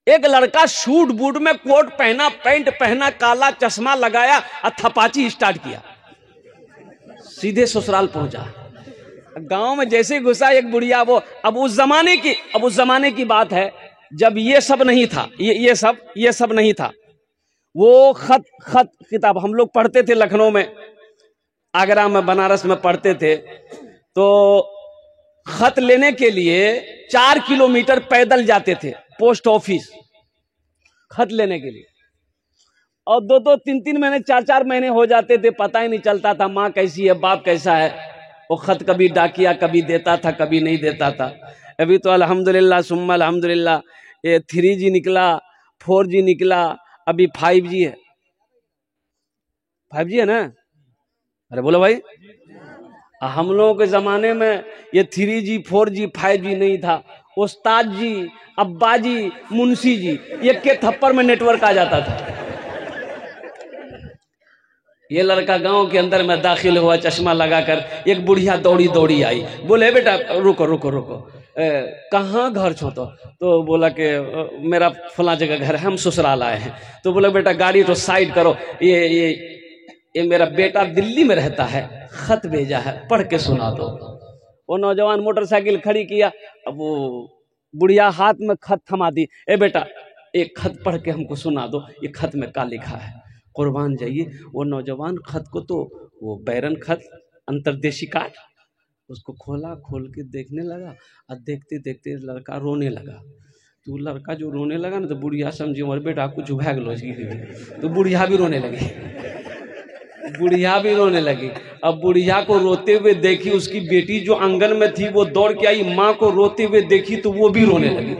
एक लड़का suit boot में कोट पहना, पैंट पहना, काला चश्मा लगाया और थपाची स्टार्ट किया, सीधे ससुराल पहुंचा। गांव में जैसे ही घुसा एक बुढ़िया, वो अब उस जमाने की बात है जब ये सब नहीं था, ये सब नहीं था। वो खत किताब हम लोग पढ़ते थे लखनऊ में, आगरा में, बनारस में पढ़ते थे। तो खत लेने के लिए 4 किलोमीटर पैदल जाते थे पोस्ट ऑफिस खत लेने के लिए, और 2-2, 3-3 महीने, 4-4 महीने हो जाते थे, पता ही नहीं चलता था माँ कैसी है, बाप कैसा है। वो खत कभी डाकिया कभी देता था, कभी नहीं देता था। अभी तो अल्हम्दुलिल्लाह सुम्मा अल्हम्दुलिल्लाह, ये 3G निकला, 4G निकला, अभी 5G है। 5G है ना? अरे बोलो भाई, हम लोगों के जमाने में ये 3G 4G 5G नहीं था। उस्ताद जी, अब्बा जी, मुंशी जी, ये के थप्पड़ में नेटवर्क आ जाता था। ये लड़का गांव के अंदर में दाखिल हुआ चश्मा लगाकर, एक बुढ़िया दौड़ी आई, बोले बेटा रुको रुको रुको, कहाँ घर छो? तो बोला कि मेरा फला जगह घर है, हम ससुराल आए हैं। तो बोला बेटा गाड़ी तो साइड करो, ये मेरा बेटा दिल्ली में रहता है, खत भेजा है, पढ़ के सुना दो। वो नौजवान मोटरसाइकिल खड़ी किया, अब वो बुढ़िया हाथ में खत थमा दी, ए बेटा एक खत पढ़ के हमको सुना दो, ये खत में क्या लिखा है। कुर्बान जाइए, वो नौजवान खत को तो वो बैरन खत, अंतर्देशी कार्ड, उसको खोल के देखने लगा, और देखते देखते लड़का रोने लगा। तो लड़का जो रोने लगा ना, तो बुढ़िया समझी हमारे बेटा कुछ भैग लो, तो बुढ़िया भी रोने लगी। अब बुढ़िया को रोते हुए देखी, उसकी बेटी जो आंगन में थी वो दौड़ के आई, माँ को रोते हुए देखी तो वो भी रोने लगी।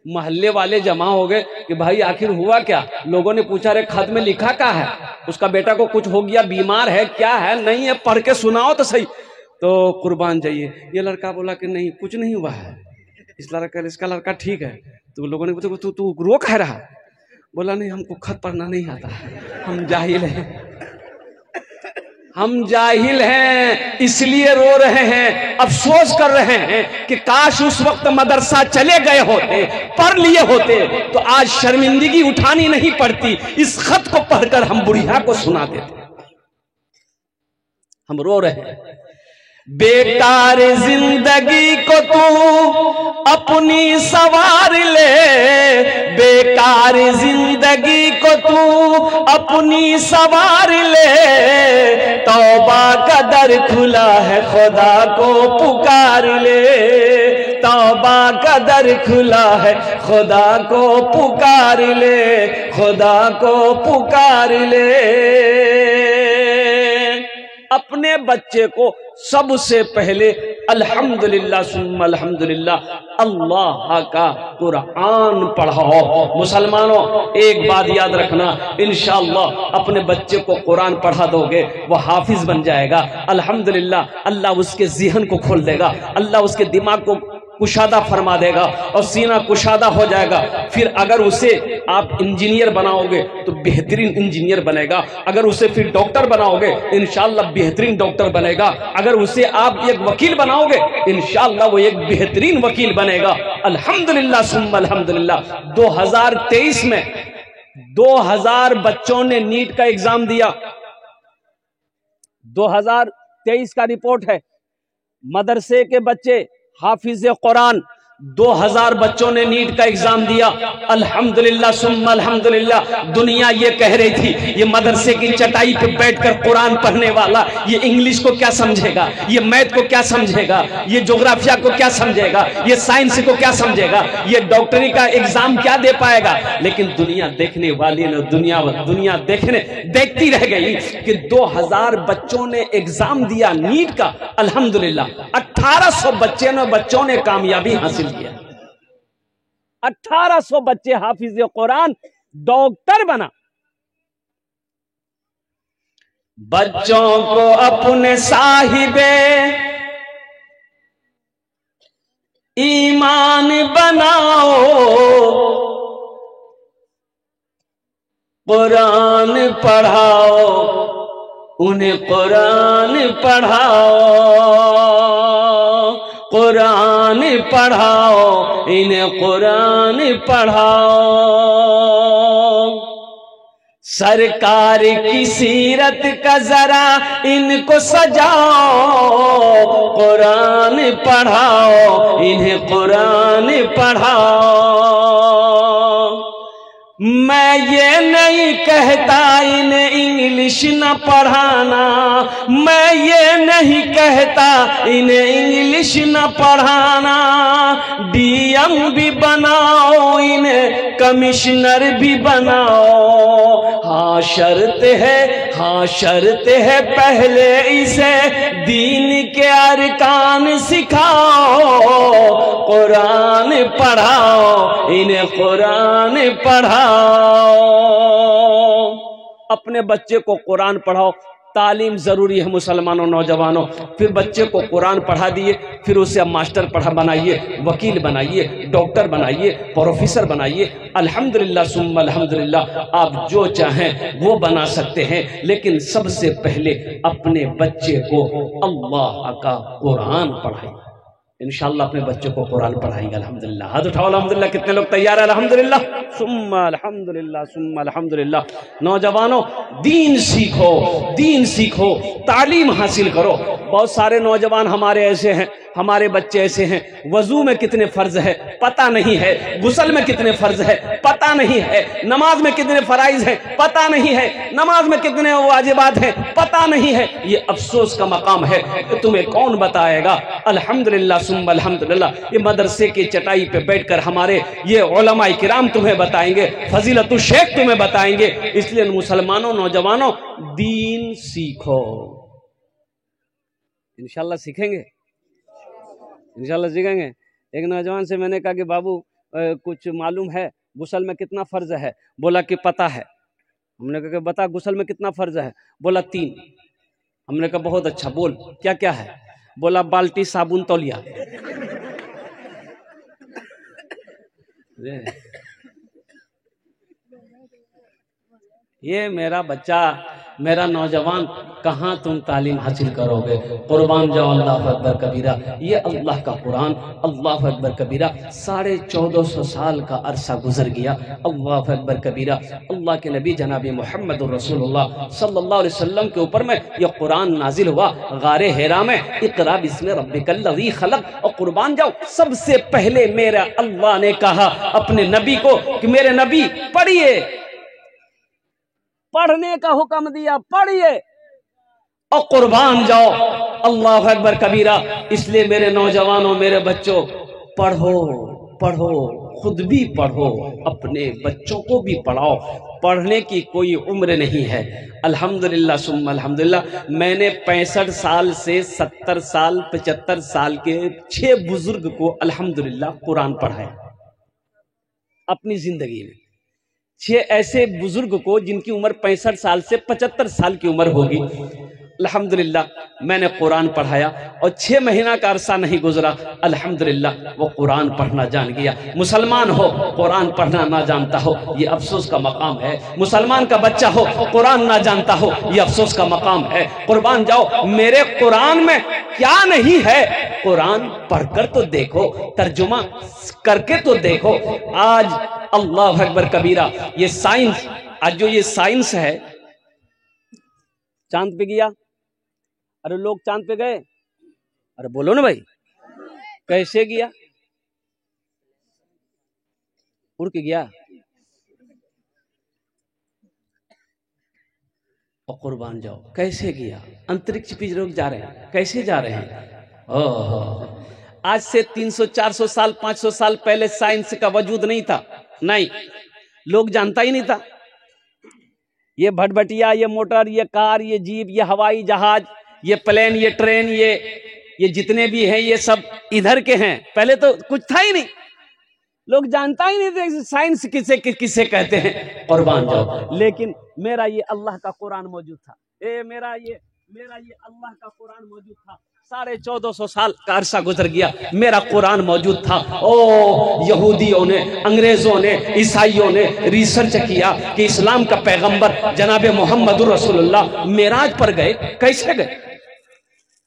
मोहल्ले वाले जमा हो गए कि भाई आखिर हुआ क्या। लोगों ने पूछा, रे खत में लिखा क्या है? उसका बेटा को कुछ हो गया, बीमार है, क्या है? नहीं है, पढ़ के सुनाओ तो सही। तो कुर्बान जाइए, ये लड़का बोला कि नहीं कुछ नहीं हुआ है, इसका लड़का ठीक है। तो लोगों ने पूछा, तू रो कह रहा? बोला नहीं, हमको खत पढ़ना नहीं आता, हम जाहिल हैं इसलिए रो रहे हैं, अफसोस कर रहे हैं कि काश उस वक्त मदरसा चले गए होते, पढ़ लिए होते, तो आज शर्मिंदगी उठानी नहीं पड़ती। इस खत को पढ़कर हम बुढ़िया को सुना देते। हम रो रहे हैं, बेकार जिंदगी को तू अपनी सवार ले, बेकार जिंदगी को तू अपनी सवार ले, तौबा का दर खुला है खुदा को पुकार ले, तौबा का दर खुला है खुदा को पुकार ले, खुदा को पुकार ले। अपने बच्चे को सबसे पहले अल्हम्दुलिल्लाह सुम्मा अल्हम्दुलिल्लाह अल्लाह का कुरान पढ़ाओ। मुसलमानों एक बात याद रखना, इंशाअल्लाह अपने बच्चे को कुरान पढ़ा दोगे वो हाफिज बन जाएगा। अल्हम्दुलिल्लाह अल्लाह उसके ज़हन को खोल देगा, अल्लाह उसके दिमाग को कुशादा फरमा देगा और सीना कुशादा हो जाएगा। फिर अगर उसे आप इंजीनियर बनाओगे तो बेहतरीन इंजीनियर बनेगा, अगर उसे फिर डॉक्टर बनाओगे इंशाअल्लाह बेहतरीन डॉक्टर बनेगा, अगर उसे आप एक वकील बनाओगे इंशाअल्लाह वो एक बेहतरीन वकील बनेगा। अल्हम्दुलिल्लाह सुम्मा अल्हम्दुलिल्लाह 2023 में 2000 बच्चों ने नीट का एग्जाम दिया। 2023 का रिपोर्ट है, मदरसे के बच्चे हाफिज कुरान 2000 बच्चों ने नीट का एग्जाम दिया। अल्हम्दुलिल्लाह सुम्मा अल्हम्दुलिल्लाह। दुनिया ये कह रही थी ये मदरसे की चटाई पे बैठकर कुरान पढ़ने वाला ये इंग्लिश को क्या समझेगा, ये मैथ को क्या समझेगा, ये ज्योग्राफिया को क्या समझेगा, ये साइंस को क्या समझेगा, ये डॉक्टरी का एग्जाम क्या दे पाएगा। लेकिन दुनिया देखने वाली ने दुनिया देखती रह गई कि 2000 बच्चों ने एग्जाम दिया नीट का। अल्हम्दुलिल्लाह 1800 बच्चों ने कामयाबी हासिल किया। 1800 बच्चे हाफिज कुरान, डॉक्टर बना। बच्चों को अपने साहिबे ईमान बनाओ, कुरान पढ़ाओ, उन्हें कुरान पढ़ाओ, कुरान पढ़ाओ, इन्हें कुरान पढ़ाओ। सरकार की सीरत का जरा इनको सजाओ, कुरान पढ़ाओ, इन्हें कुरान पढ़ाओ। मैं ये नहीं कहता इन्हें इंग्लिश न पढ़ाना, मैं ये नहीं कहता इन्हें इंग्लिश न पढ़ाना। डीएम भी बनाओ, इन्हें कमिश्नर भी बनाओ। हाँ शर्त है, हाँ शर्त है, पहले इसे दीन के अरकान सिखाओ, कुरान पढ़ाओ, इन्हें कुरान पढ़ाओ। अपने बच्चे को कुरान पढ़ाओ। तालीम जरूरी है मुसलमानों, नौजवानों। फिर बच्चे को कुरान पढ़ा दिए, फिर उसे अब मास्टर पढ़ा बनाइए, वकील बनाइए, डॉक्टर बनाइए, प्रोफेसर बनाइए। अल्हम्दुलिल्लाह सुम्मा अल्हम्दुलिल्लाह, आप जो चाहें वो बना सकते हैं, लेकिन सबसे पहले अपने बच्चे को अल्लाह का कुरान पढ़ाइए। इंशाअल्लाह अपने बच्चों को कुरान पढ़ाएंगे। अल्हम्दुलिल्लाह, हाथ उठाओ अल्हम्दुलिल्लाह। कितने लोग तैयार है? अल्हम्दुलिल्लाह सुम्मा अल्हम्दुलिल्लाह सुम्मा अल्हम्दुलिल्लाह। नौजवानों, दीन सीखो, दीन सीखो, तालीम हासिल करो। बहुत सारे नौजवान हमारे ऐसे हैं, हमारे बच्चे ऐसे हैं, वजू में कितने फर्ज है पता नहीं है, गुस्ल में कितने फर्ज है पता नहीं है, नमाज में कितने फराइज है पता नहीं है, नमाज में कितने वाजिबात हैं पता नहीं है। ये अफसोस का मकाम है कि तुम्हें कौन बताएगा। अल्हम्दुलिल्लाह सुम्मा अल्हम्दुलिल्लाह, ये मदरसे की चटाई पे बैठकर हमारे ये उलमाए किराम तुम्हें बताएंगे, फजीलतुल शेख तुम्हें बताएंगे। इसलिए मुसलमानों, नौजवानों, दीन सीखो। इंशाल्लाह सीखेंगे, इंशाल्लाह सीखेंगे। एक नौजवान से मैंने कहा कि बाबू कुछ मालूम है गुस्ल में कितना फर्ज है? बोला कि पता है। हमने कहा कि बता गुस्ल में कितना फर्ज है? बोला 3। हमने कहा बहुत अच्छा, बोल क्या क्या है? बोला बाल्टी, साबुन, तौलिया। ये मेरा बच्चा, मेरा नौजवान, कहाँ तुम तालीम हासिल करोगे? कुर्बान जाओ अल्लाह अकबर कबीरा। ये अल्लाह का कुरान, अल्लाह अकबर कबीरा, 1450 साल का अरसा गुजर गया। अल्लाह अकबर कबीरा। अल्लाह के नबी जनाब मोहम्मद रसूलुल्लाह सल्लल्लाहु अलैहि वसल्लम के ऊपर में यह कुरान नाजिल हुआ गारे हिरा में। इक़रा बिस्मि रब्बिकल लज़ी खलक़। और कुर्बान जाओ, सबसे पहले मेरा अल्लाह ने कहा अपने नबी को कि मेरे नबी पढ़िए, पढ़ने का हुक्म दिया, पढ़िए और कुर्बान जाओ। अल्लाह अकबर कबीरा। इसलिए मेरे नौजवानों, मेरे बच्चों, पढ़ो, पढ़ो, खुद भी पढ़ो, अपने बच्चों को भी पढ़ाओ। पढ़ने की कोई उम्र नहीं है। अल्हम्दुलिल्लाह सुम्मा अल्हम्दुलिल्लाह, मैंने 65 साल से 70 साल 75 साल के 6 बुजुर्ग को अल्हम्दुलिल्लाह कुरान पढ़ाया अपनी जिंदगी में। 6 ऐसे बुजुर्ग को जिनकी उम्र 65 साल से 75 साल की उम्र होगी, अल्हम्दुलिल्लाह मैंने कुरान पढ़ाया। और 6 महीना का अरसा नहीं गुजरा, अल्हम्दुलिल्लाह वो कुरान पढ़ना जान गया। मुसलमान हो, कुरान पढ़ना ना जानता हो, ये अफसोस का मकाम है। मुसलमान का बच्चा हो, कुरान ना जानता हो, ये अफसोस का मकाम है। कुर्बान जाओ, मेरे कुरान में क्या नहीं है? कुरान पढ़कर तो देखो, तर्जुमा करके तो देखो। आज अल्लाह अकबर कबीरा, ये साइंस, आज जो ये साइंस है, चांद पे गया। अरे लोग चांद पे गए? अरे बोलो ना भाई, कैसे गया? उड़ के गया? और कुर्बान जाओ, कैसे गया? अंतरिक्ष पे लोग जा रहे हैं, कैसे जा रहे हैं? ओह, आज से 300 400 साल 500 साल पहले साइंस का वजूद नहीं था। नहीं, लोग जानता ही नहीं था। ये भटभटिया, ये मोटर, ये कार, ये जीप, ये हवाई जहाज, ये प्लेन, ये ट्रेन, ये जितने भी हैं, ये सब इधर के हैं। पहले तो कुछ था ही नहीं, लोग जानता ही नहीं थे साइंस किसे किसे कहते हैं। कुर्बान जाओ, लेकिन मेरा ये अल्लाह का कुरान मौजूद था। मेरा ये अल्लाह का कुरान मौजूद था। 1450 साल का अरसा गुजर गया, मेरा कुरान मौजूद था। ओ, यहूदियों ने, अंग्रेजों ने, ईसाइयों ने रिसर्च किया कि इस्लाम का पैगंबर जनाब मोहम्मद रसूलुल्लाह मेराज पर गए, कैसे गए?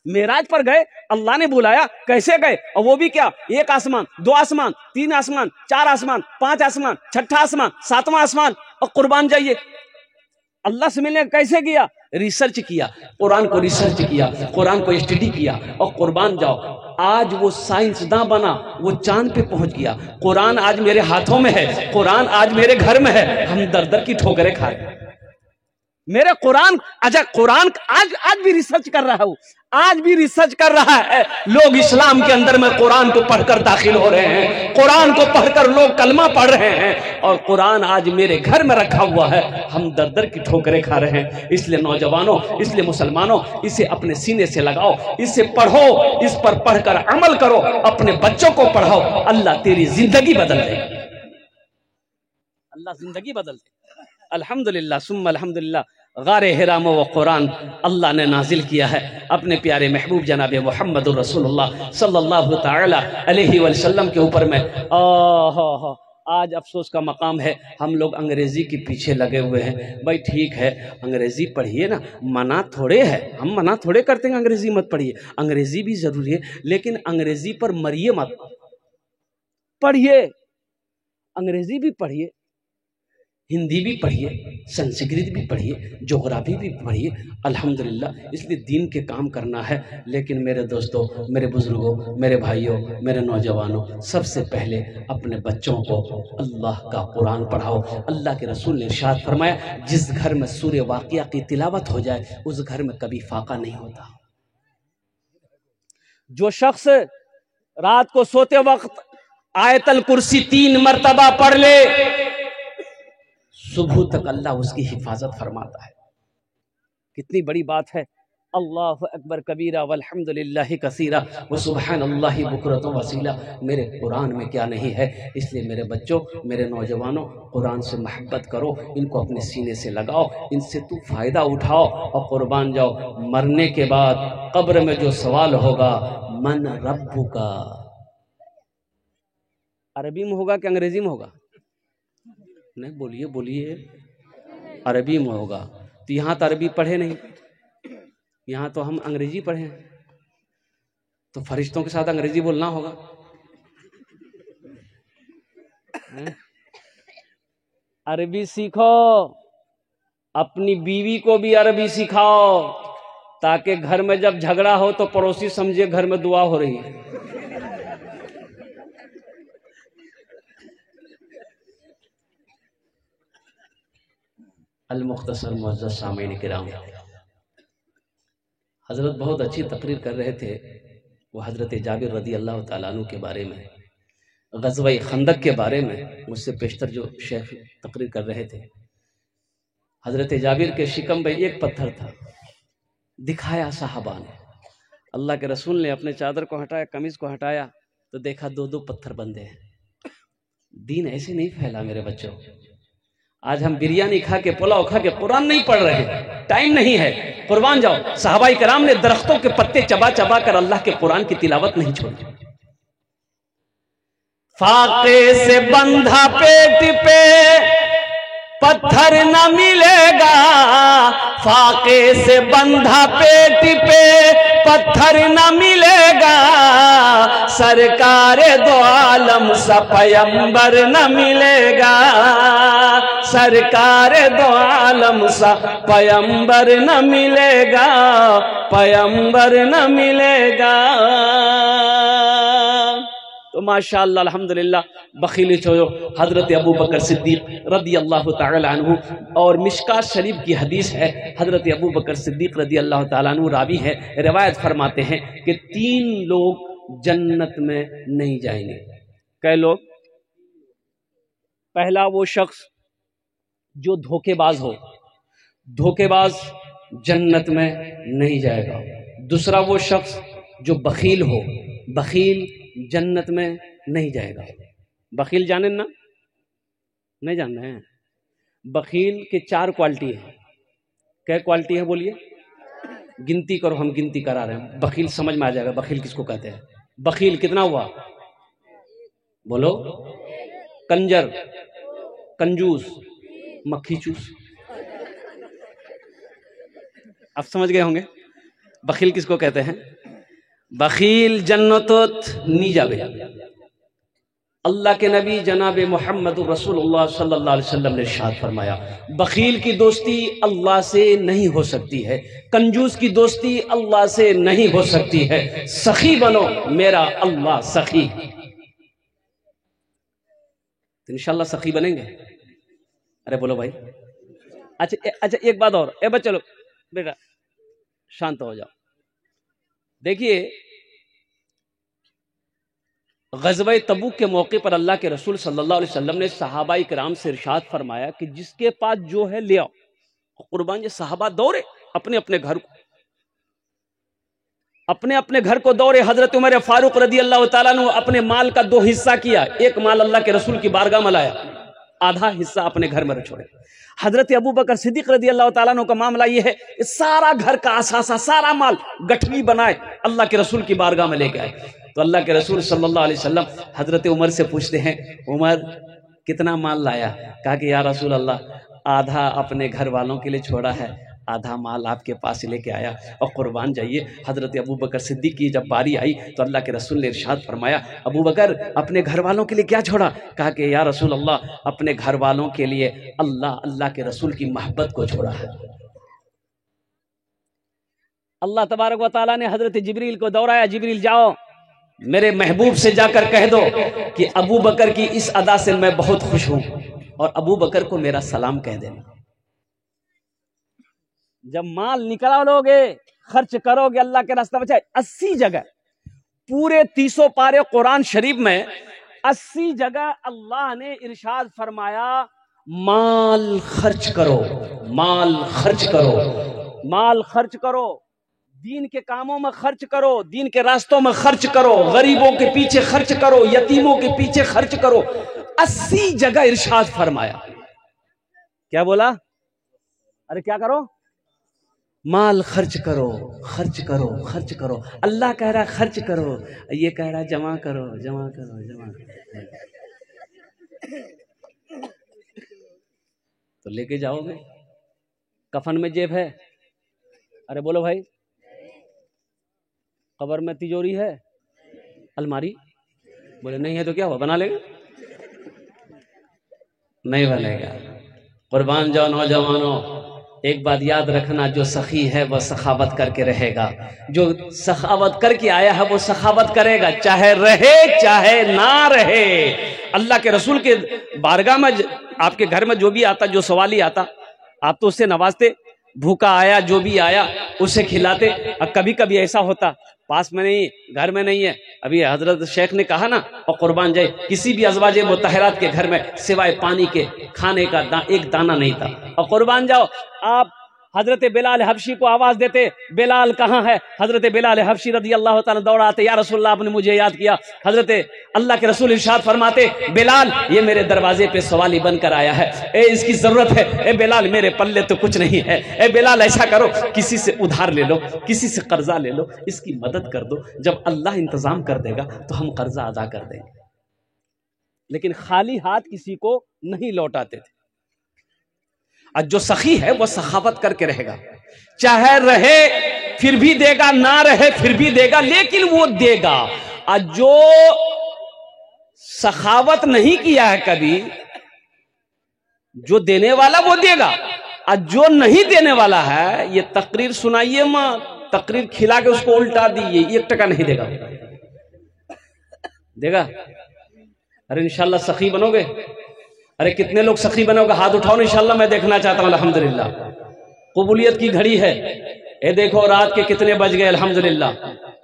मेराज पर गए, अल्लाह ने बुलाया, कैसे गए? और वो भी क्या, एक आसमान, दो आसमान, तीन आसमान, चार आसमान, पांच आसमान, छठा आसमान, सातवां आसमान, और कुर्बान जाइए। अल्लाह से मिलने कैसे किया? रिसर्च किया, कुरान को रिसर्च किया, कुरान को स्टडी किया, और कुर्बान जाओ। आज वो साइंसदान बना, वो चांद पे पहुंच गया। कुरान आज मेरे हाथों में है, कुरान आज मेरे घर में है, हम दर दर की ठोकरें खा रहे हैं। मेरे कुरान, अच्छा कुरान आज भी रिसर्च कर रहा हूं, आज भी रिसर्च कर रहा है। लोग इस्लाम के अंदर में कुरान को पढ़कर दाखिल हो रहे हैं, कुरान को पढ़कर लोग कलमा पढ़ रहे हैं, और कुरान आज मेरे घर में रखा हुआ है, हम दर दर की ठोकरें खा रहे हैं। इसलिए नौजवानों, इसलिए मुसलमानों, इसे अपने सीने से लगाओ, इसे पढ़ो, इस पर पढ़कर अमल करो, अपने बच्चों को पढ़ाओ। अल्लाह तेरी जिंदगी बदल देगी, अल्लाह जिंदगी बदल देगी। अल्हम्दुलिल्लाह सुम्मा अल्हम्दुलिल्लाह, गारे हिरा में वो कुरान अल्लाह ने नाजिल किया है अपने प्यारे महबूब जनाब मोहम्मद रसूलुल्लाह सल्लल्लाहु ताला अलैहि वसल्लम के ऊपर में। आज अफसोस का मकाम है, हम लोग अंग्रेजी के पीछे लगे हुए हैं। भाई ठीक है, अंग्रेजी पढ़िए ना, मना थोड़े है, हम मना थोड़े करते हैं अंग्रेजी मत पढ़िए, अंग्रेजी भी जरूरी है, लेकिन अंग्रेजी पर मरिए मत, पढ़िए, अंग्रेजी भी पढ़िए, हिंदी भी पढ़िए, संस्कृत भी पढ़िए, ज्योग्राफी भी पढ़िए, अल्हम्दुलिल्लाह। इसलिए दीन के काम करना है। लेकिन मेरे दोस्तों, मेरे बुजुर्गों, मेरे भाइयों, मेरे नौजवानों, सबसे पहले अपने बच्चों को अल्लाह का कुरान पढ़ाओ। अल्लाह के रसूल ने इरशाद फरमाया, जिस घर में सूरह वाक़िया की तिलावत हो जाए, उस घर में कभी फाका नहीं होता। जो शख्स रात को सोते वक्त आयतल कुर्सी 3 मरतबा पढ़ ले, सुबह तक अल्लाह उसकी हिफाजत फरमाता है। कितनी बड़ी बात है। अल्लाहु अकबर कबीरा वल्हम्दुलिल्लाहि कसीरा व सुब्हानल्लाहि बुकरतन वसीला। मेरे कुरान में क्या नहीं है। इसलिए मेरे बच्चों, मेरे नौजवानों, कुरान से मोहब्बत करो, इनको अपने सीने से लगाओ, इनसे तू फायदा उठाओ और कुर्बान जाओ। मरने के बाद कब्र में जो सवाल होगा, मन रब्बुका, अरबी में होगा कि अंग्रेजी में होगा? नहीं, बोलिए बोलिए, अरबी में होगा। तो यहाँ तो अरबी पढ़े नहीं, यहाँ तो हम अंग्रेजी पढ़े, तो फरिश्तों के साथ अंग्रेजी बोलना होगा। अरबी सीखो, अपनी बीवी को भी अरबी सिखाओ, ताकि घर में जब झगड़ा हो तो पड़ोसी समझे घर में दुआ हो रही है। अल-मुख्तसर मुअज़्ज़ज़ सामीन किराम, हज़रत बहुत अच्छी तकरीर कर रहे थे। वो हज़रत जाबिर रदी अल्लाह ताला अन्हु के बारे में, ग़ज़वा खंदक के बारे में मुझसे पेशतर जो शेख तकरीर कर रहे थे। हज़रत जाबिर के शिकम पे एक पत्थर था, दिखाया साहबा ने। अल्लाह के रसूल ने अपने चादर को हटाया, कमीज़ को हटाया, तो देखा 2-2 पत्थर बंधे हैं। दीन ऐसे नहीं फैला मेरे बच्चों। आज हम बिरयानी खा के, पुलाव खा के कुरान नहीं पढ़ रहे हैं, टाइम नहीं है। कुर्बान जाओ। सहाबाई कराम ने दरख्तों के पत्ते चबा चबा कर अल्लाह के कुरान की तिलावत नहीं छोड़ी। फाके से बंधा पेट पे पत्थर न मिलेगा, फाके से बंधा पेट पे पत्थर न मिलेगा, सरकार दो आलम सा पैगंबर न मिलेगा, सरकार दो आलम सा पैगंबर न मिलेगा, पैगंबर न मिलेगा। तो माशाअल्लाह अल्हम्दुलिल्लाह, बखीली छोड़ो। हजरत अबू बकर सिद्दीक रदी अल्लाह ताला अन्हु, और मिशकात शरीफ की हदीस है, हजरत अबू बकर सिद्दीक रदी अल्लाह ताला अन्हु रावी है, रिवायत फरमाते हैं कि 3 लोग जन्नत में नहीं जाएंगे। कै लोग? पहला वो शख्स जो धोखेबाज हो, धोखेबाज जन्नत में नहीं जाएगा। दूसरा वो शख्स जो बखील हो, बखील जन्नत में नहीं जाएगा। बखील जाने ना? नहीं जानना है। बखील के 4 क्वालिटी है। क्या क्वालिटी है बोलिए? गिनती करो, हम गिनती करा रहे हैं, बखील समझ में आ जाएगा बखील किसको कहते हैं। बखील कितना हुआ? बोलो। कंजर, कंजूस, मक्खी चूस। आप समझ गए होंगे बखील किसको कहते हैं। बखील जन्नतोत नी जावे। अल्लाह के नबी जनाब मोहम्मद रसूलुल्लाह सल्लल्लाहु अलैहि वसल्लम ने इरशाद फरमाया, बखील की दोस्ती अल्लाह से नहीं हो सकती है, कंजूस की दोस्ती अल्लाह से नहीं हो सकती है, सखी बनो मेरा अल्लाह सखी। तो इंशाल्लाह सखी बनेंगे। अरे बोलो भाई। अच्छा एक बात और, ए बच्चे लोग बेटा शांत हो जाओ। देखिए ग़ज़वा तबूक के मौके पर अल्लाह के रसूल सल्लल्लाहु अलैहि वसल्लम ने सहाबा इकराम से इरशाद फरमाया कि जिसके पास जो है ले आओ। कुर्बान ये सहाबा दौड़े अपने अपने घर को, अपने अपने घर को दौड़े। हजरत उमर फारूक रदी अल्लाह तआला ने अपने माल का 2 हिस्सा किया। एक माल अल्लाह के रसूल की बारगाह में लाया, आधा हिस्सा अपने घर में छोड़े। हजरत अबू बकर सिद्दीक रदी अल्लाह तआला अन्हु का मामला यह है, सारा घर का असासा सारा माल गठरी बनाए अल्लाह के रसूल की बारगाह में लेके आए। तो अल्लाह के रसूल सल्लल्लाहु अलैहि वसल्लम हजरत उमर से पूछते हैं, उमर कितना माल लाया? कहा कि या रसूल अल्लाह आधा अपने घर वालों के लिए छोड़ा है, आधा माल आपके पास लेके आया। और कुर्बान जाइए हजरत अबू बकर सिद्दीक की जब बारी आई तो अल्लाह के रसूल ने इरशाद फरमाया, अबू बकर अपने घर वालों के लिए क्या छोड़ा? कहा कि या रसूल अल्लाह अपने घर वालों के लिए अल्लाह के रसूल की मोहब्बत को छोड़ा है। अल्लाह तबारक व तआला ने हजरत जिब्रील को दौड़ाया, जिब्रील जाओ मेरे महबूब से जाकर कह दो कि अबू बकर की इस अदा से मैं बहुत खुश हूं और अबू बकर को मेरा सलाम कह देना। जब माल निकालोगे खर्च करोगे अल्लाह के रास्ते में, 80 जगह पूरे 300 पारे कुरान शरीफ में 80 जगह अल्लाह ने इरशाद फरमाया माल खर्च करो, माल खर्च करो, माल खर्च करो, दीन के कामों में खर्च करो, दीन के रास्तों में खर्च करो, गरीबों के पीछे खर्च करो, यतीमों के पीछे खर्च करो। 80 जगह इरशाद फरमाया। क्या बोला? अरे क्या करो? माल खर्च करो, खर्च करो, खर्च करो। अल्लाह कह रहा खर्च करो, ये कह रहा जमा करो, जमा करो, जमा करो। तो लेके जाओगे? कफन में जेब है? अरे बोलो भाई। कब्र में तिजोरी है, अलमारी? बोले नहीं है तो क्या हुआ, बना लेगा? नहीं बनेगा। कुर्बान जाओ नौजवानों, एक बात याद रखना, जो सखी है वह सखावत करके रहेगा, जो सखावत करके आया है वो सखावत करेगा, चाहे रहे चाहे ना रहे। अल्लाह के रसूल के बारगाह में आपके घर में जो भी आता, जो सवाली आता, आप तो उससे नवाजते, भूखा आया जो भी आया उसे खिलाते। और कभी कभी ऐसा होता पास में नहीं, घर में नहीं है, अभी हजरत शेख ने कहा ना, और कुर्बान जाए किसी भी अज़वाजे मुतहरात के घर में सिवाय पानी के खाने का एक दाना नहीं था। और कुर्बान जाओ आप हजरत बिलाल हबशी को आवाज देते, बिलाल कहाँ है? हजरत बिलाल हबशी रदी अल्लाह ताला दौड़ा आते, या रसूलल्लाह आपने मुझे याद किया। हजरत अल्लाह के रसूल इरशाद फरमाते, बिलाल ये मेरे दरवाजे पे सवाली बनकर आया है, ए इसकी जरूरत है, ए बिलाल मेरे पल्ले तो कुछ नहीं है, ए बिलाल ऐसा करो किसी से उधार ले लो, किसी से कर्जा ले लो, इसकी मदद कर दो, जब अल्लाह इंतजाम कर देगा तो हम कर्जा अदा कर देंगे। लेकिन खाली हाथ किसी को नहीं लौटाते थे। और जो सखी है वो सखावत करके रहेगा, चाहे रहे फिर भी देगा, ना रहे फिर भी देगा, लेकिन वो देगा। और जो सखावत नहीं किया है कभी, जो देने वाला वो देगा, और जो नहीं देने वाला है ये तकरीर सुनाइए मत, तकरीर खिला के उसको उल्टा दीजिए, 1 टका नहीं देगा। देगा? अरे इंशाल्लाह सखी बनोगे? अरे कितने लोग सखी बनोगे? हाथ उठाओ इंशाल्लाह, मैं देखना चाहता हूं। अल्हम्दुलिल्लाह कबूलियत की घड़ी है। ये देखो रात के कितने बज गए, अल्हम्दुलिल्लाह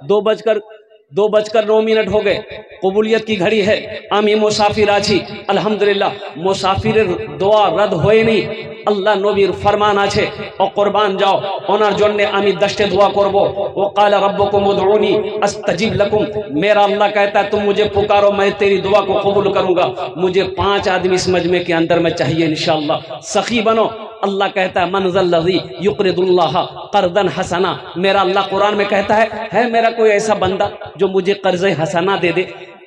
2:09 हो गए, कबूलियत की घड़ी है। आमी मुसाफिर आछी, अल्हम्दुलिल्लाह मुसाफिर दुआ रद्द होए नहीं, अल्लाह नबीर फरमान आछे। और कुर्बान जाओ ओनार जन्ने आमी दस्ते दुआ करबो, वो काला रब्बुकुम उदऊनी अस्तजिब लकुम, मेरा अल्लाह कहता है तुम मुझे पुकारो मैं तेरी दुआ को कबूल करूंगा। मुझे 5 आदमी इस मजमे के अंदर में चाहिए इंशाअल्लाह। सखी बनो। अल्लाह कहता है मनज़ल्लज़ी युक़रिदुल्लाह क़र्ज़न हसना, मेरा अल्लाह कुरान में कहता है मेरा कोई ऐसा बंदा जो मुझे कर्ज़े हसना दे दे।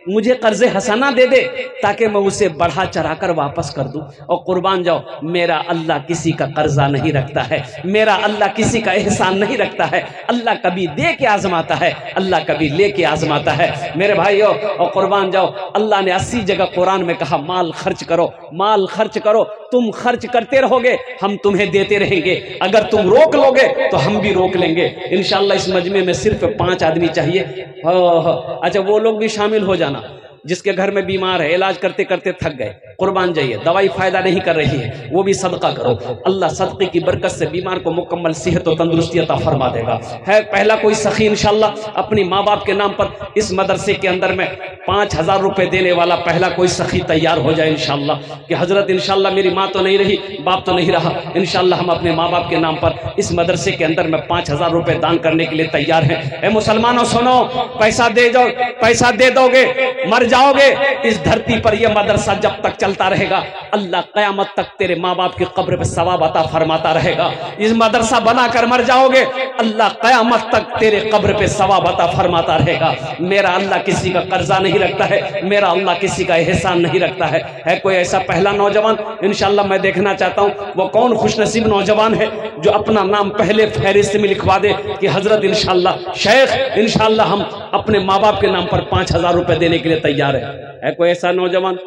मुझे कर्जे हसना दे दे ताकि मैं उसे बढ़ा चढ़ाकर वापस कर दूं। और कुर्बान जाओ, मेरा अल्लाह किसी का कर्जा नहीं रखता है, मेरा अल्लाह किसी का एहसान नहीं रखता है। अल्लाह कभी दे के आजमाता है, अल्लाह कभी ले के आजमाता है मेरे भाइयों। और कुर्बान जाओ, अल्लाह ने 80 जगह कुरान में कहा माल खर्च करो, माल खर्च करो। तुम खर्च करते रहोगे, हम तुम्हें देते रहेंगे। अगर तुम रोक लोगे तो हम भी रोक लेंगे इंशाअल्लाह। इस मजमे में सिर्फ 5 आदमी चाहिए। अच्छा, वो लोग भी शामिल हो जाना जिसके घर में बीमार है, इलाज करते करते थक गए, कुर्बान जाइए, दवाई फायदा नहीं कर रही है, वो भी सदका करो। अल्लाह सदके की बरकत से बीमार को मुकम्मल सेहत और तंदुरुस्ती अता फरमा देगा। है पहला कोई सखी इंशाअल्लाह अपनी माँ बाप के नाम पर इस मदरसे के अंदर में 5000 रुपए देने वाला पहला कोई सखी तैयार हो जाए इंशाअल्लाह कि हजरत इंशाअल्लाह मेरी माँ तो नहीं रही, बाप तो नहीं रहा, इंशाअल्लाह हम अपने माँ बाप के नाम पर इस मदरसे के अंदर में 5000 रुपए दान करने के लिए तैयार हैं। ए मुसलमानों सुनो, पैसा दे जाओ, पैसा दे दोगे मर जाओगे। इस धरती पर यह मदरसा जब तक चलता रहेगा अल्लाह कयामत तक तेरे माँ बाप की कब्र पे सवाब अता फरमाता रहेगा। इस मदरसा बनाकर मर जाओगे, अल्लाह कयामत तक तेरे कब्र पे सवाब अता फरमाता रहेगा। मेरा अल्लाह किसी का कर्जा नहीं रखता है, मेरा अल्लाह किसी का एहसान नहीं रखता है। है कोई ऐसा पहला नौजवान? इंशाअल्लाह मैं देखना चाहता हूँ वो कौन खुशनसीब नौजवान है जो अपना नाम पहले फहरिस्त में लिखवा दे कि हजरत इंशाअल्लाह शेख इंशाअल्लाह हम अपने माँ बाप के नाम पर 5000 रुपए देने के लिए तैयार है कोई ऐसा नौजवान?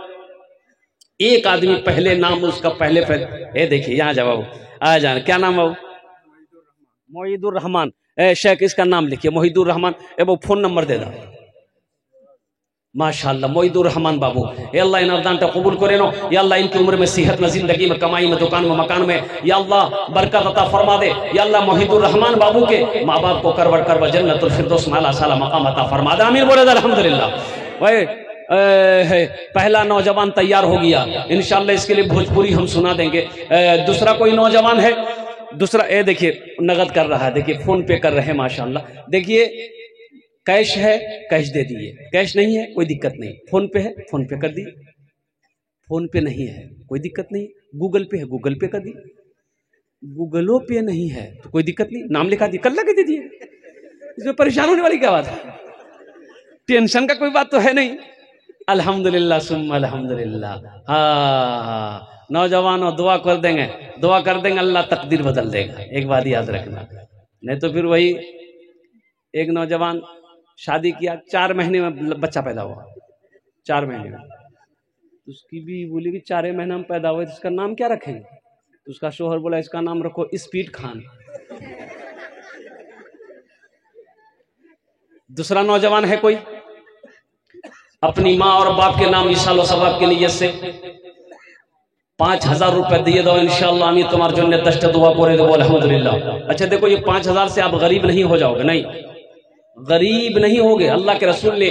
एक आदमी पहले नाम उसका पहले ये देखिए यहाँ जवाब आ जाना। क्या नाम है वो? मोहिदुर रहमान। शेख इसका नाम लिखिए मोहिदुर रहमान। वो फोन नंबर दे दो। माशाअल्लाह मोहिदुर रहमान बाबू, या अल्लाह इन अरदान टा कबूल करे नो। या अल्लाह इनकी उम्र में सेहत में, जिंदगी में, कमाई में, दुकान में, मकान में या अल्लाह बरकत अता फरमा दे। या अल्लाह मोहिदुर रहमान बाबू के माँ बाप को करवर करवर जन्नतुल फिरदौस में आला साला मकाम अता फरमा दे। आमीन बोले अल्हम्दुलिल्लाह। भाई पहला नौजवान तैयार हो गया इंशाअल्लाह, इसके लिए भोजपुरी हम सुना देंगे। दूसरा कोई नौजवान है? दूसरा देखिए नगद कर रहा है, देखिए फोन पे कर रहे हैं माशाअल्लाह। देखिए कैश है, कैश दे दिए, कैश नहीं है कोई दिक्कत नहीं, फोन पे है फोन पे कर दिए, फोन पे नहीं है कोई दिक्कत नहीं, गूगल पे है गूगल पे कर दिए, गूगलों पे नहीं है तो कोई दिक्कत नहीं, नाम लिखा दिए, कल लगे दे दिए। इसमें परेशान होने वाली क्या बात है? टेंशन का कोई बात तो है नहीं। अल्हम्दुलिल्लाह सुम्मा अल्हम्दुलिल्लाह। हाँ नौजवानों दुआ कर देंगे, दुआ कर देंगे, अल्लाह तकदीर बदल देगा। एक बात याद रखना, नहीं तो फिर वही एक नौजवान शादी किया, 4 महीने में बच्चा पैदा हुआ, 4 महीने में। उसकी भी बोली कि 4 महीने में पैदा हुआ, इसका नाम क्या रखेंगे? तो उसका शोहर बोला इसका नाम रखो स्पीड खान। दूसरा नौजवान है कोई? अपनी माँ और बाप के नाम इशालो सवाब की नियत से 5000 रुपए दिए दो इंशाअल्लाह। आमीन तुम्हारे जन्नत दस्त दुआ करे दो अल्हम्दुलिल्लाह। अच्छा देखो, ये 5000 से आप गरीब नहीं हो जाओगे, नहीं गरीब नहीं होगे। अल्लाह के रसूल ने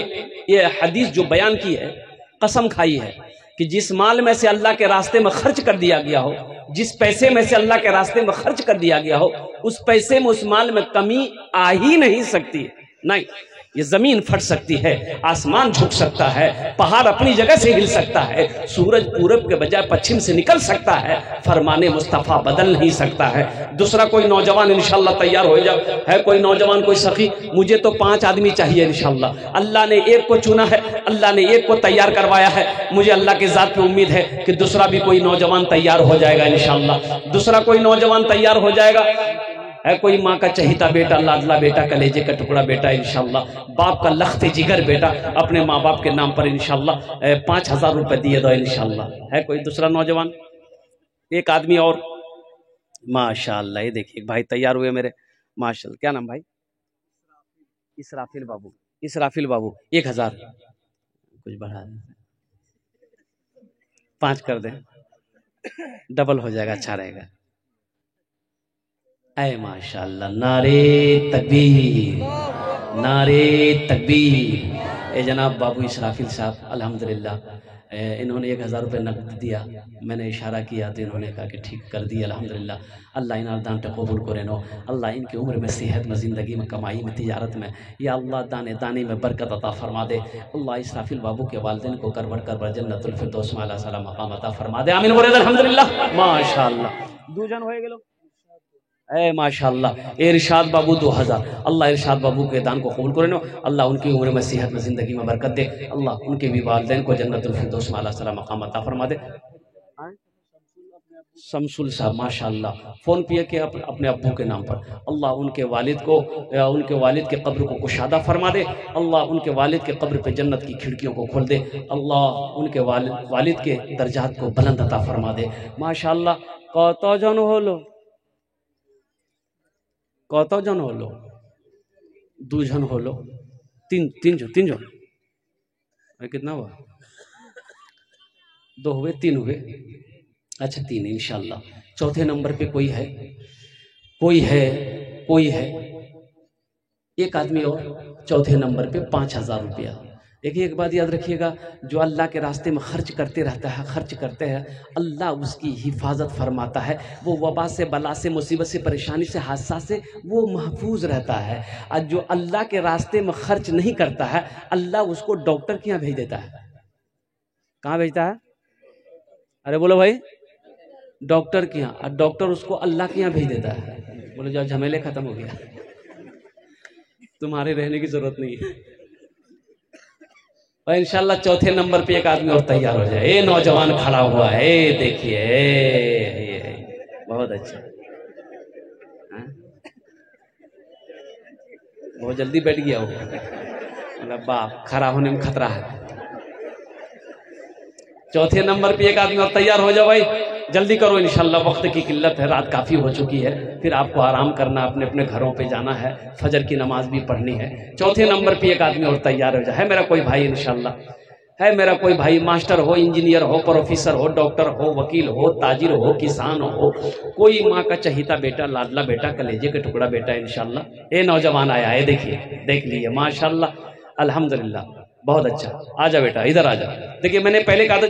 ये हदीस जो बयान की है, कसम खाई है कि जिस माल में से अल्लाह के रास्ते में खर्च कर दिया गया हो, जिस पैसे में से अल्लाह के रास्ते में खर्च कर दिया गया हो, उस पैसे में, उस माल में कमी आ ही नहीं सकती। नहीं, ये जमीन फट सकती है, आसमान झुक सकता है, पहाड़ अपनी जगह से हिल सकता है, सूरज पूरब के बजाय पश्चिम से निकल सकता है, फरमाने मुस्तफा बदल नहीं सकता है। दूसरा कोई नौजवान इंशाअल्लाह तैयार हो जाए। है कोई नौजवान कोई सखी? मुझे तो 5 आदमी चाहिए इंशाअल्लाह। अल्लाह ने एक को चुना है, अल्लाह ने एक को तैयार करवाया है। मुझे अल्लाह के जात पे उम्मीद है कि दूसरा भी कोई नौजवान तैयार हो जाएगा इंशाअल्लाह। दूसरा कोई नौजवान तैयार हो जाएगा। है कोई माँ का चहीता बेटा, लाडला बेटा, कलेजे का टुकड़ा बेटा इंशाअल्लाह, बाप का लख्ते जिगर बेटा, अपने माँ बाप के नाम पर इंशाअल्लाह 5000 रुपए दिए दो इंशाअल्लाह। है कोई दूसरा नौजवान? एक आदमी और माशाअल्लाह। ये देखिए भाई तैयार हुए मेरे माशाअल्लाह। क्या नाम भाई? इसराफिल बाबू। इसराफिल बाबू 1000 कुछ बढ़ा दें, 5 कर दें, डबल हो जाएगा, अच्छा रहेगा। ऐ माशाअल्लाह, नारे तकबीर, नारे तकबीर। ए जनाब बाबू इसराफिल साहब अल्हम्दुलिल्लाह, इन्होंने 1000 रुपये नकद दिया। मैंने इशारा किया तो इन्होंने कहा कि ठीक कर दिया अल्हम्दुलिल्लाह। अल्लाह इन दान को कबूल करे नो। अल्लाह इनकी उम्र में, सेहत में, ज़िंदगी में, कमाई में, तिजारत में, या अल्लाह दाने दाने में बरकत अता फरमा दे। अल्लाह इसराफिल बाबू के वालिदैन को करवर करवर जन्नतुल फिरदौस में आला साला मकाम अता फरमा दे। आमीन बोले अल्हम्दुलिल्लाह। माशाअल्लाह। 2 जन होए गेलो, ए माशाल्लाह, इरशाद बाबू 2000। अल्लाह इरशाद बाबू के दान को कबूल करे नो। अल्लाह उनकी उम्र में, सेहत में, ज़िंदगी में बरकत दे। अल्लाह उनके भी वालिदैन को जन्नतुल फिरदौस में आला सला मकाम अता फरमा दे। शमसुल साहब माशाल्लाह, फ़ोन किए कि अपने अब्बू के नाम पर। अल्लाह उनके वालिद को, उनके वालिद के कब्र को कुशादा फरमा दे। अल्लाह उनके वालिद के कब्र पे जन्नत की खिड़कियों को खोल दे। अल्लाह उनके वालिद के दर्जात को बुलंद अता फरमा दे। माशाल्लाह, कतजन हलो, कतजन हलो, दुजन हलो, तीन जन, कितना हुआ? 2 हुए, 3 हुए, अच्छा 3 इंशाल्लाह। चौथे नंबर पे कोई है, कोई है, कोई है, एक आदमी और चौथे नंबर पे 5000 रुपया। देखिए, एक बात याद रखिएगा, जो अल्लाह के रास्ते में खर्च करते रहता है, खर्च करते हैं, अल्लाह उसकी हिफाजत फरमाता है। वो वबा से, बला से, मुसीबत से, परेशानी से, हादसा से वो महफूज रहता है। और जो अल्लाह के रास्ते में खर्च नहीं करता है, अल्लाह उसको डॉक्टर के यहाँ भेज देता है। कहाँ भेजता है? अरे बोलो भाई, डॉक्टर के यहाँ। और डॉक्टर उसको अल्लाह के यहाँ भेज देता है। बोले जाओ, झमेले खत्म हो गया, तुम्हारे रहने की जरूरत नहीं है। और इंशाल्लाह चौथे नंबर पे एक आदमी और तैयार हो जाए। ये नौजवान खड़ा हुआ है, देखिए, बहुत अच्छा, बहुत जल्दी बैठ गया हो, मतलब बाप, खड़ा होने में खतरा है। चौथे नंबर पे एक आदमी और तैयार हो जाओ भाई, जल्दी करो, इंशाल्लाह वक्त की किल्लत है, रात काफ़ी हो चुकी है, फिर आपको आराम करना, अपने अपने घरों पे जाना है, फजर की नमाज भी पढ़नी है। चौथे नंबर पे एक आदमी और तैयार हो जाए। है मेरा कोई भाई, इंशाल्लाह है मेरा कोई भाई, मास्टर हो, इंजीनियर हो, प्रोफेसर हो, डॉक्टर हो, वकील हो, ताजिर हो, किसान हो, कोई माँ का चहीता बेटा, लाडला बेटा, कलेजे का टुकड़ा बेटा, इंशाल्लाह। ये नौजवान आया है, देखिए, देख लीजिए, माशाल्लाह, अल्हम्दुलिल्लाह, बहुत अच्छा। आजा बेटा, इधर आजा। देखिए, मैंने पहले कहा था